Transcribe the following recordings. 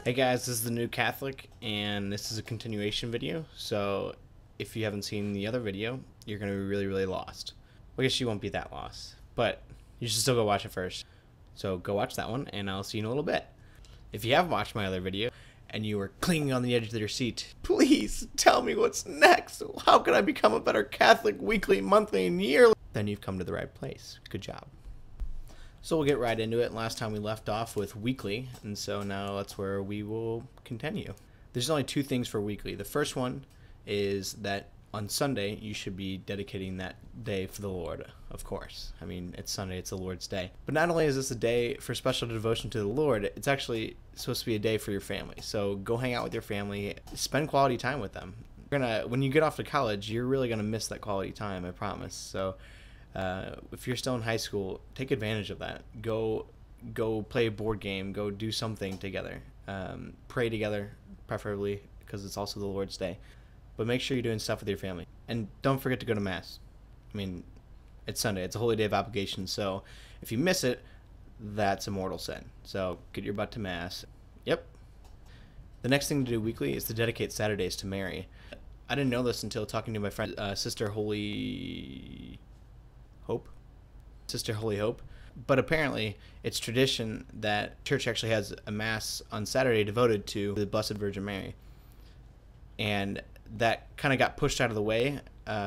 Hey guys, this is the New Catholic, and this is a continuation video, so if you haven't seen the other video, you're going to be really lost. Well, I guess you won't be that lost, but you should still go watch it first. So go watch that one, and I'll see you in a little bit. If you have watched my other video, and you were clinging on the edge of your seat, please tell me what's next. How can I become a better Catholic weekly, monthly, and yearly? Then you've come to the right place. Good job. So we'll get right into it. Last time we left off with weekly, and so now that's where we will continue. There's only two things for weekly. The first one is that on Sunday you should be dedicating that day for the Lord, of course. I mean, it's Sunday, it's the Lord's day. But not only is this a day for special devotion to the Lord, it's actually supposed to be a day for your family. So go hang out with your family, spend quality time with them. When you get off to college, you're really gonna miss that quality time, I promise. So if you're still in high school, take advantage of that. Go play a board game. Go do something together. Pray together, preferably, because it's also the Lord's Day. But make sure you're doing stuff with your family. And don't forget to go to Mass. I mean, it's Sunday. It's a holy day of obligation. So if you miss it, that's a mortal sin. So get your butt to Mass. Yep. The next thing to do weekly is to dedicate Saturdays to Mary. I didn't know this until talking to my friend, Sister Holy Hope, but apparently it's tradition that church actually has a mass on Saturday devoted to the Blessed Virgin Mary, and that kind of got pushed out of the way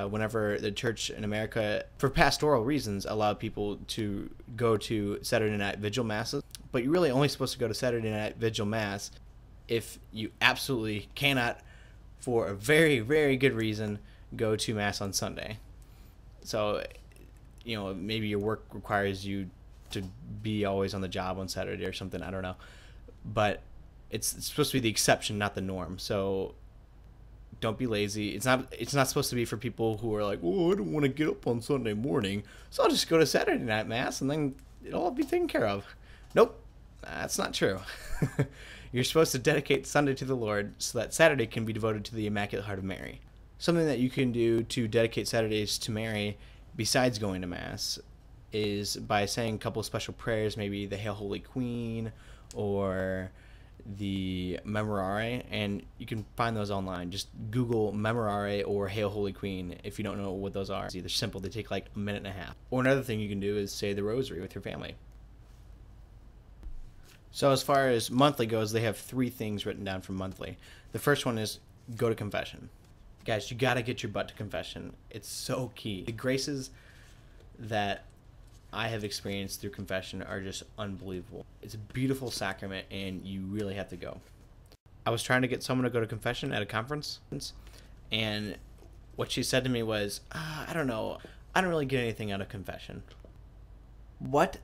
whenever the church in America, for pastoral reasons, allowed people to go to Saturday night vigil masses. But you're really only supposed to go to Saturday night vigil mass if you absolutely cannot, for a very good reason, go to Mass on Sunday. So you know, maybe your work requires you to be always on the job on Saturday or something. I don't know. But it's supposed to be the exception, not the norm. So don't be lazy. It's not supposed to be for people who are like, oh, I don't want to get up on Sunday morning, so I'll just go to Saturday night Mass and then it'll all be taken care of. Nope. That's not true. You're supposed to dedicate Sunday to the Lord so that Saturday can be devoted to the Immaculate Heart of Mary. Something that you can do to dedicate Saturdays to Mary besides going to Mass is by saying a couple of special prayers, maybe the Hail Holy Queen or the Memorare, and you can find those online. Just Google Memorare or Hail Holy Queen if you don't know what those are. They're simple. They take like a minute and a half. Or another thing you can do is say the Rosary with your family. So as far as monthly goes, they have three things written down for monthly. The first one is go to confession. Guys, you got to get your butt to confession. It's so key. The graces that I have experienced through confession are just unbelievable. It's a beautiful sacrament, and you really have to go. I was trying to get someone to go to confession at a conference, and what she said to me was, I don't know. I don't really get anything out of confession. What?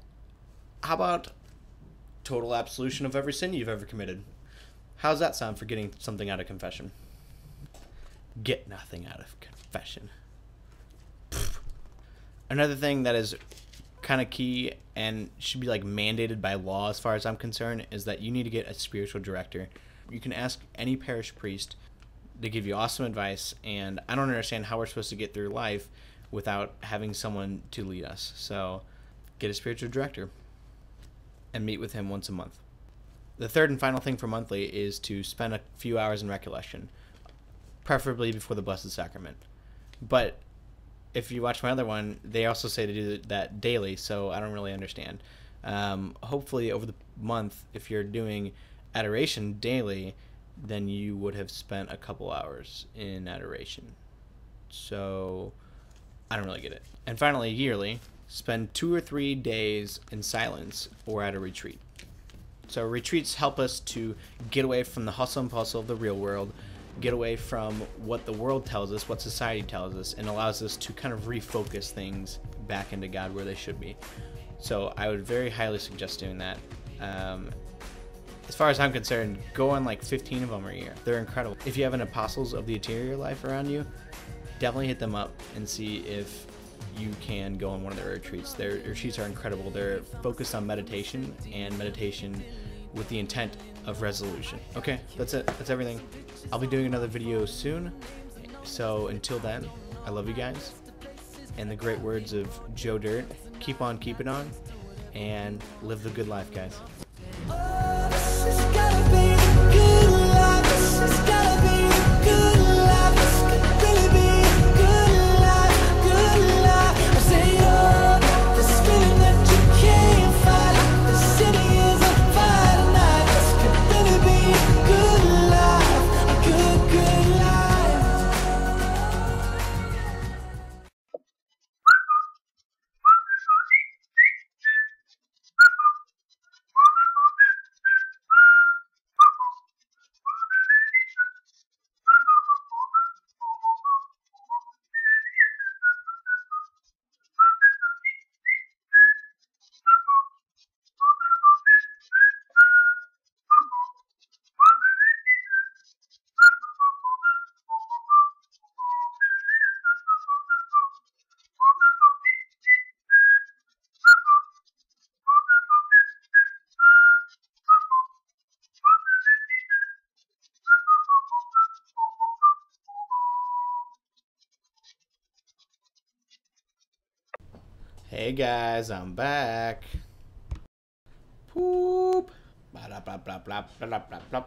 How about total absolution of every sin you've ever committed? How's that sound for getting something out of confession? Get nothing out of confession. Pfft. Another thing that is kind of key and should be like mandated by law as far as I'm concerned is that you need to get a spiritual director. You can ask any parish priest to give you awesome advice, and I don't understand how we're supposed to get through life without having someone to lead us. So get a spiritual director and meet with him once a month. The third and final thing for monthly is to spend a few hours in recollection, preferably before the Blessed Sacrament. But if you watch my other one, they also say to do that daily, so I don't really understand. Hopefully over the month, if you're doing adoration daily, then you would have spent a couple hours in adoration. So I don't really get it. And finally, yearly, spend 2 or 3 days in silence or at a retreat. So retreats help us to get away from the hustle and bustle of the real world, get away from what the world tells us, what society tells us, and allows us to kind of refocus things back into God where they should be. So I would very highly suggest doing that. As far as I'm concerned, go on like 15 of them a year. They're incredible. If you have an Apostles of the Interior Life around you, definitely hit them up and see if you can go on one of their retreats. Their retreats are incredible. They're focused on meditation, and meditation with the intent of resolution. Okay, that's it. That's everything. I'll be doing another video soon. So until then, I love you guys. And the great words of Joe Dirt, keep on keeping on, and live the good life, guys. Hey guys, I'm back. Poop. Blah, blah, blah, blah, blah, blah, blah, blah.